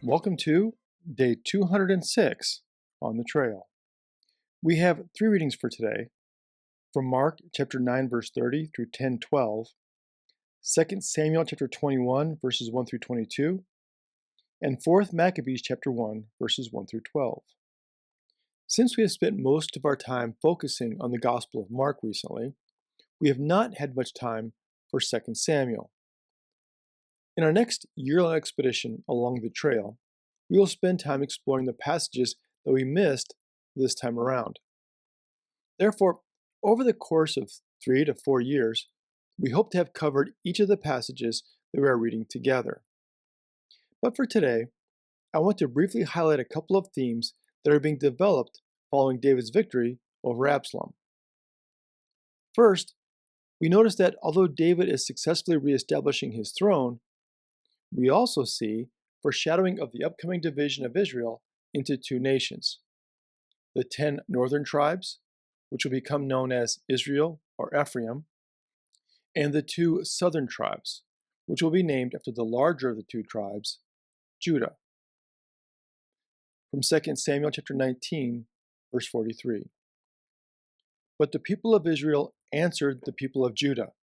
Welcome to day 206 on the trail. We have three readings for today from Mark chapter 9 verse 30 through 10:12, 2 Samuel chapter 21 verses 1 through 22, and 4th Maccabees chapter 1 verses 1 through 12. Since we have spent most of our time focusing on the Gospel of Mark recently, we have not had much time for 2 Samuel. In our next year-long expedition along the trail, we will spend time exploring the passages that we missed this time around. Therefore, over the course of 3 to 4 years, we hope to have covered each of the passages that we are reading together. But for today, I want to briefly highlight a couple of themes that are being developed following David's victory over Absalom. First, we notice that although David is successfully reestablishing his throne, we also see foreshadowing of the upcoming division of Israel into two nations: the 10 northern tribes, which will become known as Israel or Ephraim, and the 2 southern tribes, which will be named after the larger of the two tribes, Judah. From 2 Samuel chapter 19, verse 43. But the people of Israel answered the people of Judah,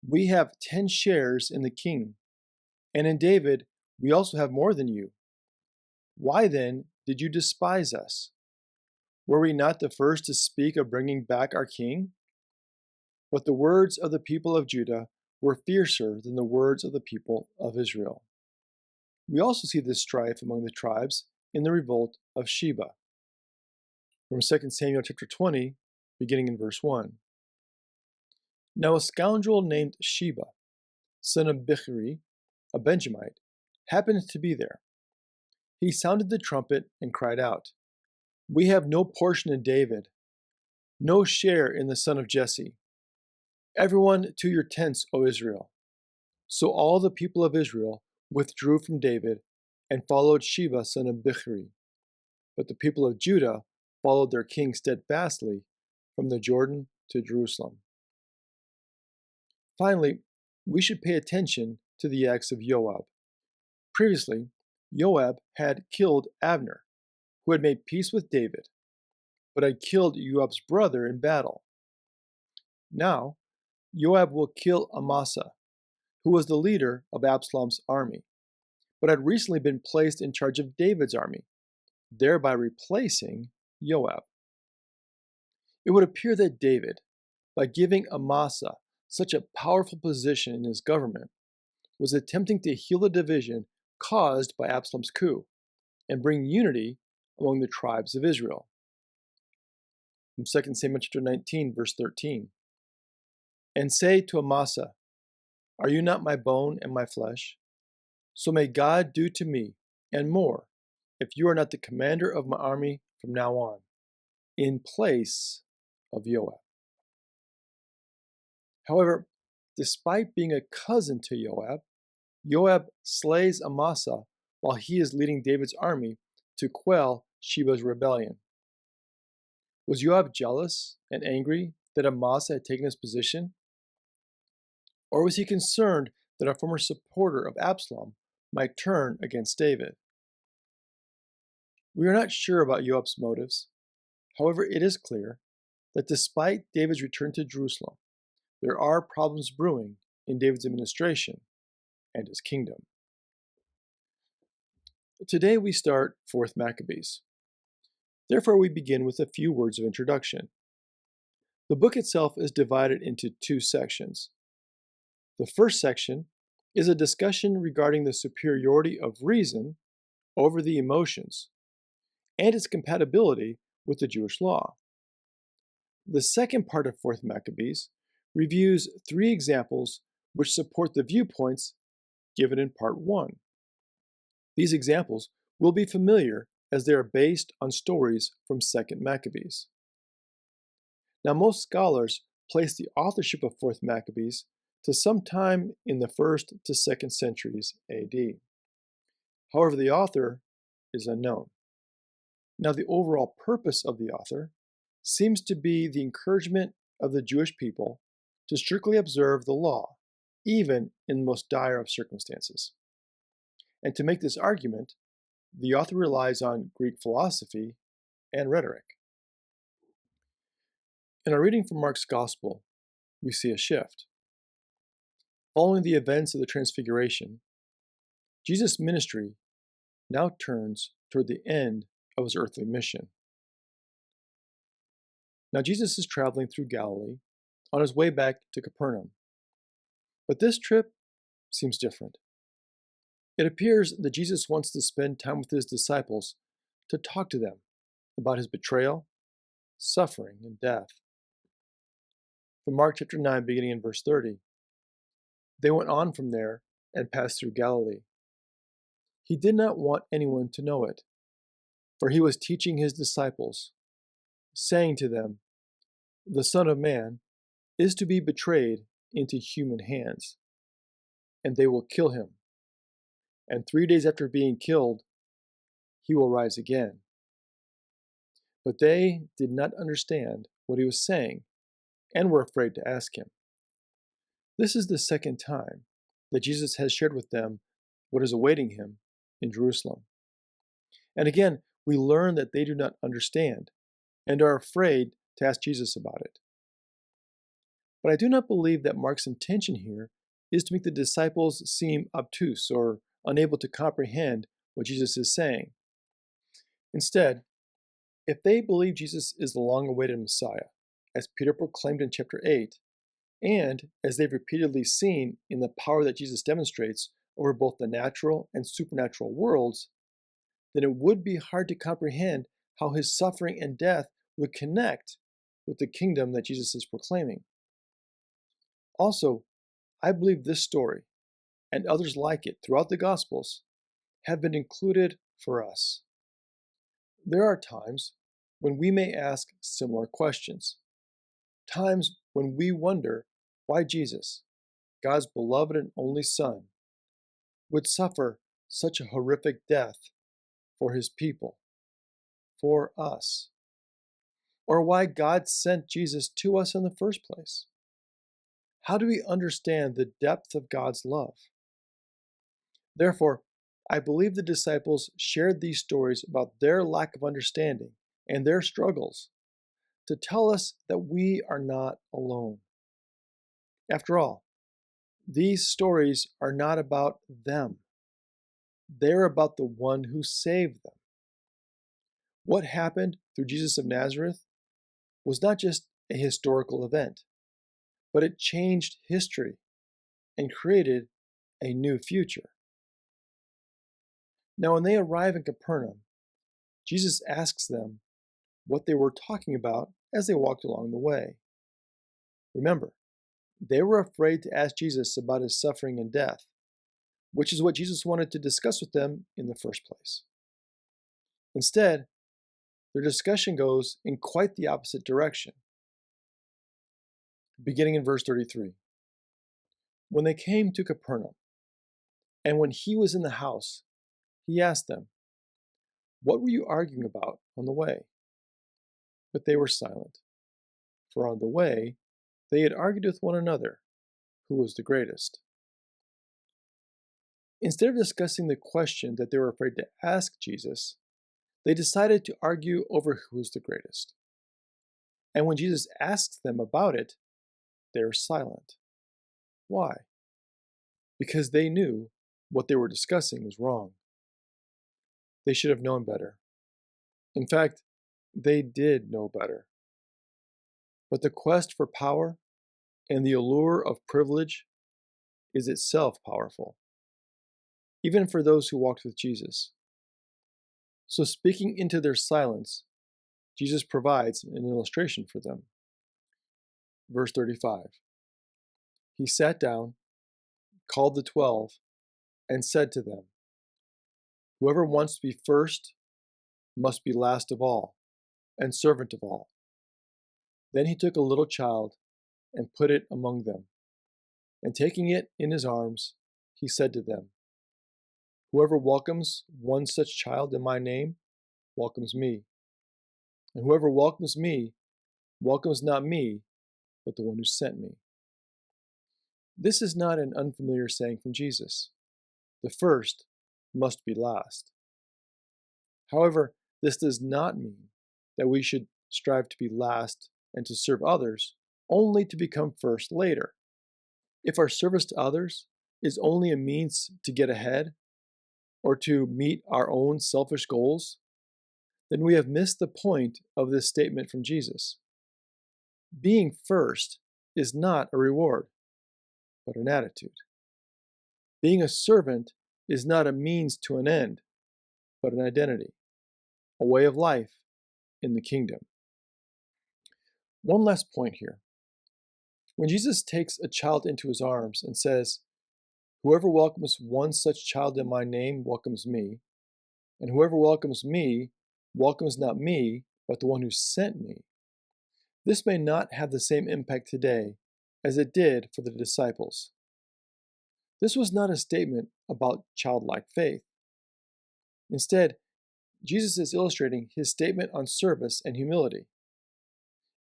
"We have 10 shares in the king, and in David we also have more than you. Why then did you despise us? Were we not the first to speak of bringing back our king?" But the words of the people of Judah were fiercer than the words of the people of Israel. We also see this strife among the tribes in the revolt of Sheba. From 2 Samuel chapter 20, beginning in verse 1. Now a scoundrel named Sheba, son of Bichri, a Benjamite, happened to be there. He sounded the trumpet and cried out, "We have no portion in David, no share in the son of Jesse. Everyone to your tents, O Israel." So all the people of Israel withdrew from David and followed Sheba, son of Bichri. But the people of Judah followed their king steadfastly from the Jordan to Jerusalem. Finally, we should pay attention to the acts of Joab. Previously, Joab had killed Abner, who had made peace with David, but had killed Joab's brother in battle. Now, Joab will kill Amasa, who was the leader of Absalom's army, but had recently been placed in charge of David's army, thereby replacing Joab. It would appear that David, by giving Amasa such a powerful position in his government, was attempting to heal the division caused by Absalom's coup and bring unity among the tribes of Israel. From 2 Samuel chapter 19, verse 13. And say to Amasa, "Are you not my bone and my flesh? So may God do to me, and more, if you are not the commander of my army from now on, in place of Joab." However, despite being a cousin to Joab, Joab slays Amasa while he is leading David's army to quell Sheba's rebellion. Was Joab jealous and angry that Amasa had taken his position? Or was he concerned that a former supporter of Absalom might turn against David? We are not sure about Joab's motives. However, it is clear that despite David's return to Jerusalem, there are problems brewing in David's administration and his kingdom. Today we start 4th Maccabees. Therefore, we begin with a few words of introduction. The book itself is divided into two sections. The first section is a discussion regarding the superiority of reason over the emotions and its compatibility with the Jewish law. The second part of 4th Maccabees reviews 3 examples which support the viewpoints given in part 1. These examples will be familiar as they are based on stories from 2nd Maccabees. Now, most scholars place the authorship of 4th Maccabees to sometime in the 1st to 2nd centuries AD. However, the author is unknown. Now, the overall purpose of the author seems to be the encouragement of the Jewish people to strictly observe the law, even in the most dire of circumstances. And to make this argument, the author relies on Greek philosophy and rhetoric. In our reading from Mark's Gospel, we see a shift. Following the events of the Transfiguration, Jesus' ministry now turns toward the end of his earthly mission. Now Jesus is traveling through Galilee on his way back to Capernaum. But this trip seems different. It appears that Jesus wants to spend time with his disciples to talk to them about his betrayal, suffering, and death. From Mark chapter 9, beginning in verse 30, they went on from there and passed through Galilee. He did not want anyone to know it, for he was teaching his disciples, saying to them, "The Son of Man is to be betrayed into human hands, and they will kill him. And 3 days after being killed, he will rise again." But they did not understand what he was saying and were afraid to ask him. This is the second time that Jesus has shared with them what is awaiting him in Jerusalem. And again, we learn that they do not understand and are afraid to ask Jesus about it. But I do not believe that Mark's intention here is to make the disciples seem obtuse or unable to comprehend what Jesus is saying. Instead, if they believe Jesus is the long-awaited Messiah, as Peter proclaimed in chapter 8, and as they've repeatedly seen in the power that Jesus demonstrates over both the natural and supernatural worlds, then it would be hard to comprehend how his suffering and death would connect with the kingdom that Jesus is proclaiming. Also, I believe this story, and others like it throughout the Gospels, have been included for us. There are times when we may ask similar questions, times when we wonder why Jesus, God's beloved and only Son, would suffer such a horrific death for his people, for us, or why God sent Jesus to us in the first place. How do we understand the depth of God's love? Therefore, I believe the disciples shared these stories about their lack of understanding and their struggles to tell us that we are not alone. After all, these stories are not about them. They're about the one who saved them. What happened through Jesus of Nazareth was not just a historical event, but it changed history and created a new future. Now, when they arrive in Capernaum, Jesus asks them what they were talking about as they walked along the way. Remember, they were afraid to ask Jesus about his suffering and death, which is what Jesus wanted to discuss with them in the first place. Instead, their discussion goes in quite the opposite direction. Beginning in verse 33. When they came to Capernaum, and when he was in the house, he asked them, "What were you arguing about on the way?" But they were silent, for on the way they had argued with one another who was the greatest. Instead of discussing the question that they were afraid to ask Jesus, they decided to argue over who was the greatest. And when Jesus asks them about it, they are silent. Why? Because they knew what they were discussing was wrong. They should have known better. In fact, they did know better. But the quest for power and the allure of privilege is itself powerful, even for those who walked with Jesus. So, speaking into their silence, Jesus provides an illustration for them. Verse 35. He sat down, called the 12, and said to them, "Whoever wants to be first must be last of all, and servant of all." Then he took a little child and put it among them, and taking it in his arms, he said to them, "Whoever welcomes one such child in my name welcomes me. And whoever welcomes me welcomes not me, but the one who sent me." This is not an unfamiliar saying from Jesus. The first must be last. However, this does not mean that we should strive to be last and to serve others only to become first later. If our service to others is only a means to get ahead or to meet our own selfish goals, then we have missed the point of this statement from Jesus. Being first is not a reward, but an attitude. Being a servant is not a means to an end, but an identity, a way of life in the kingdom. One last point here. When Jesus takes a child into his arms and says, "Whoever welcomes one such child in my name welcomes me, and whoever welcomes me welcomes not me, but the one who sent me," this may not have the same impact today as it did for the disciples. This was not a statement about childlike faith. Instead, Jesus is illustrating his statement on service and humility.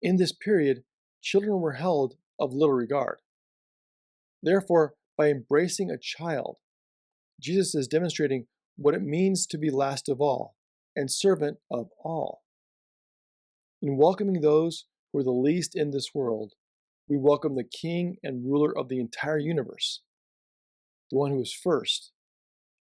In this period, children were held of little regard. Therefore, by embracing a child, Jesus is demonstrating what it means to be last of all and servant of all. In welcoming those who are the least in this world, we welcome the King and ruler of the entire universe, the one who is first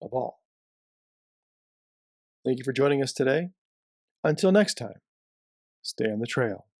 of all. Thank you for joining us today. Until next time, stay on the trail.